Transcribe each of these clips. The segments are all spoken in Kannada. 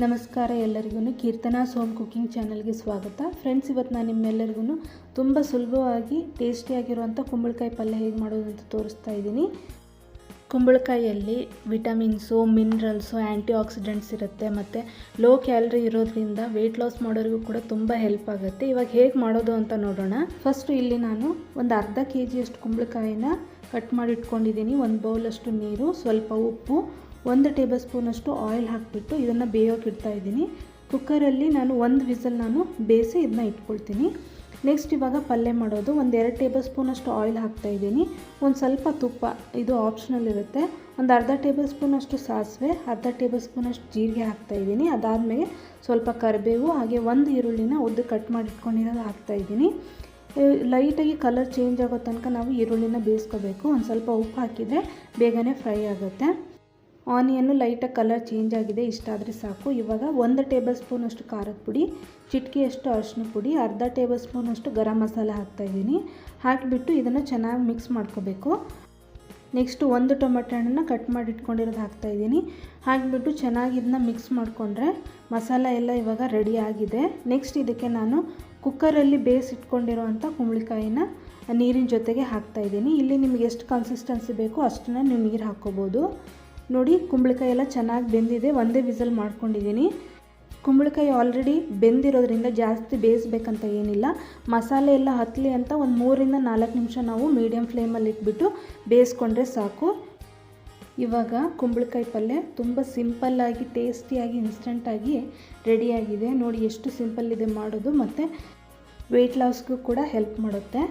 ನಮಸ್ಕಾರ ಎಲ್ಲರಿಗೂ ಕೀರ್ತನಾಸ್ ಹೋಮ್ ಕುಕಿಂಗ್ ಚಾನಲ್ಗೆ ಸ್ವಾಗತ. ಫ್ರೆಂಡ್ಸ್, ಇವತ್ತು ನಾನು ನಿಮ್ಮೆಲ್ಲರಿಗೂ ತುಂಬ ಸುಲಭವಾಗಿ ಟೇಸ್ಟಿಯಾಗಿರುವಂಥ ಕುಂಬಳಕಾಯಿ ಪಲ್ಯ ಹೇಗೆ ಮಾಡೋದು ಅಂತ ತೋರಿಸ್ತಾ ಇದ್ದೀನಿ. ಕುಂಬಳಕಾಯಿಯಲ್ಲಿ ವಿಟಮಿನ್ಸು, ಮಿನರಲ್ಸು, ಆ್ಯಂಟಿ ಆಕ್ಸಿಡೆಂಟ್ಸ್ ಇರುತ್ತೆ ಮತ್ತು ಲೋ ಕ್ಯಾಲರಿ ಇರೋದ್ರಿಂದ ವೆಯ್ಟ್ ಲಾಸ್ ಮಾಡೋರಿಗೂ ಕೂಡ ತುಂಬ ಹೆಲ್ಪ್ ಆಗುತ್ತೆ. ಇವಾಗ ಹೇಗೆ ಮಾಡೋದು ಅಂತ ನೋಡೋಣ. ಫಸ್ಟು ಇಲ್ಲಿ ನಾನು ಒಂದು ಅರ್ಧ kg ಕುಂಬಳಕಾಯಿನ ಕಟ್ ಮಾಡಿ ಇಟ್ಕೊಂಡಿದ್ದೀನಿ. ಒಂದು ಬೌಲಷ್ಟು ನೀರು, ಸ್ವಲ್ಪ ಉಪ್ಪು, 1 ಟೇಬಲ್ ಸ್ಪೂನಷ್ಟು ಆಯಿಲ್ ಹಾಕಿಬಿಟ್ಟು ಇದನ್ನು ಬೇಯೋಕೆ ಇಡ್ತಾ ಇದ್ದೀನಿ. ಕುಕ್ಕರಲ್ಲಿ ನಾನು 1 ವಿಸಲ್ ಬೇಯಿಸಿ ಇದನ್ನ ಇಟ್ಕೊಳ್ತೀನಿ. ನೆಕ್ಸ್ಟ್ ಇವಾಗ ಪಲ್ಯ ಮಾಡೋದು. 1-2 ಟೇಬಲ್ ಸ್ಪೂನಷ್ಟು ಆಯಿಲ್ ಹಾಕ್ತಾಯಿದ್ದೀನಿ. ಒಂದು ಸ್ವಲ್ಪ ತುಪ್ಪ, ಇದು ಆಪ್ಷನಲ್ ಇರುತ್ತೆ. ಒಂದು ಅರ್ಧ ಟೇಬಲ್ ಸ್ಪೂನಷ್ಟು ಸಾಸಿವೆ, ಅರ್ಧ ಟೇಬಲ್ ಸ್ಪೂನಷ್ಟು ಜೀರಿಗೆ ಹಾಕ್ತಾಯಿದ್ದೀನಿ. ಅದಾದಮೇಲೆ ಸ್ವಲ್ಪ ಕರಿಬೇವು, ಹಾಗೆ 1 ಈರುಳ್ಳಿನ ಉದ್ದ ಕಟ್ ಮಾಡಿ ಇಟ್ಕೊಂಡಿರೋದು ಹಾಕ್ತಾಯಿದ್ದೀನಿ. ಲೈಟಾಗಿ ಕಲರ್ ಚೇಂಜ್ ಆಗೋ ತನಕ ನಾವು ಈರುಳ್ಳಿನ ಬೇಯಿಸ್ಕೋಬೇಕು. ಒಂದು ಸ್ವಲ್ಪ ಉಪ್ಪು ಹಾಕಿದರೆ ಬೇಗನೆ ಫ್ರೈ ಆಗುತ್ತೆ. ಆನಿಯನ್ನು ಲೈಟಾಗಿ ಕಲರ್ ಚೇಂಜ್ ಆಗಿದೆ, ಇಷ್ಟಾದರೆ ಸಾಕು. ಇವಾಗ 1 ಟೇಬಲ್ ಸ್ಪೂನಷ್ಟು ಖಾರದ ಪುಡಿ, ಚಿಟಿಕೆಯಷ್ಟು ಅರಿಶಿನ ಪುಡಿ, ಅರ್ಧ ಟೇಬಲ್ ಸ್ಪೂನಷ್ಟು ಗರಂ ಮಸಾಲೆ ಹಾಕ್ತಾಯಿದ್ದೀನಿ. ಹಾಕಿಬಿಟ್ಟು ಇದನ್ನು ಚೆನ್ನಾಗಿ ಮಿಕ್ಸ್ ಮಾಡ್ಕೋಬೇಕು. ನೆಕ್ಸ್ಟು 1 ಟೊಮೆಟೊ ಹಣ್ಣನ್ನು ಕಟ್ ಮಾಡಿ ಇಟ್ಕೊಂಡಿರೋದು ಹಾಕ್ತಾಯಿದ್ದೀನಿ. ಹಾಕಿಬಿಟ್ಟು ಚೆನ್ನಾಗಿ ಇದನ್ನ ಮಿಕ್ಸ್ ಮಾಡಿಕೊಂಡ್ರೆ ಮಸಾಲೆ ಎಲ್ಲ ಇವಾಗ ರೆಡಿ ಆಗಿದೆ. ನೆಕ್ಸ್ಟ್ ಇದಕ್ಕೆ ನಾನು ಕುಕ್ಕರಲ್ಲಿ ಬೇಯಿಸಿಟ್ಕೊಂಡಿರೋವಂಥ ಕುಂಬಳಕಾಯಿನ ನೀರಿನ ಜೊತೆಗೆ ಹಾಕ್ತಾಯಿದ್ದೀನಿ. ಇಲ್ಲಿ ನಿಮಗೆ ಎಷ್ಟು ಕನ್ಸಿಸ್ಟೆನ್ಸಿ ಬೇಕೋ ಅಷ್ಟನ್ನು ನೀವು ನೀರು ಹಾಕ್ಕೋಬೋದು. ನೋಡಿ, ಕುಂಬಳಕಾಯಿ ಎಲ್ಲ ಚೆನ್ನಾಗಿ ಬೆಂದಿದೆ. ಒಂದೇ ವಿಸಲ್ ಮಾಡ್ಕೊಂಡಿದ್ದೀನಿ. ಕುಂಬಳಕಾಯಿ ಆಲ್ರೆಡಿ ಬೆಂದಿರೋದ್ರಿಂದ ಜಾಸ್ತಿ ಬೇಯಿಸ್ಬೇಕಂತ ಏನಿಲ್ಲ. ಮಸಾಲೆ ಎಲ್ಲ ಹತ್ತಲಿ ಅಂತ ಒಂದು 3-4 ನಿಮಿಷ ನಾವು ಮೀಡಿಯಮ್ ಫ್ಲೇಮಲ್ಲಿ ಇಟ್ಬಿಟ್ಟು ಬೇಯಿಸ್ಕೊಂಡ್ರೆ ಸಾಕು. ಇವಾಗ ಕುಂಬಳಕಾಯಿ ಪಲ್ಯ ತುಂಬ ಸಿಂಪಲ್ಲಾಗಿ, ಟೇಸ್ಟಿಯಾಗಿ, ಇನ್ಸ್ಟೆಂಟಾಗಿ ರೆಡಿಯಾಗಿದೆ. ನೋಡಿ ಎಷ್ಟು ಸಿಂಪಲ್ ಇದೆ ಮಾಡೋದು, ಮತ್ತು ವೆಯ್ಟ್ ಲಾಸ್ಗೂ ಕೂಡ ಹೆಲ್ಪ್ ಮಾಡುತ್ತೆ.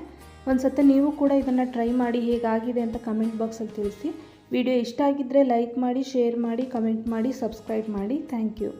ಒಂದು ಸತಿ ನೀವು ಕೂಡ ಇದನ್ನು ಟ್ರೈ ಮಾಡಿ ಹೇಗಾಗಿದೆ ಅಂತ ಕಮೆಂಟ್ ಬಾಕ್ಸಲ್ಲಿ ತಿಳಿಸಿ. ವಿಡಿಯೋ ಇಷ್ಟ ಆಗಿದ್ದರೆ ಲೈಕ್ ಮಾಡಿ, ಶೇರ್ ಮಾಡಿ, ಕಮೆಂಟ್ ಮಾಡಿ, ಸಬ್ಸ್ಕ್ರೈಬ್ ಮಾಡಿ. Thank you.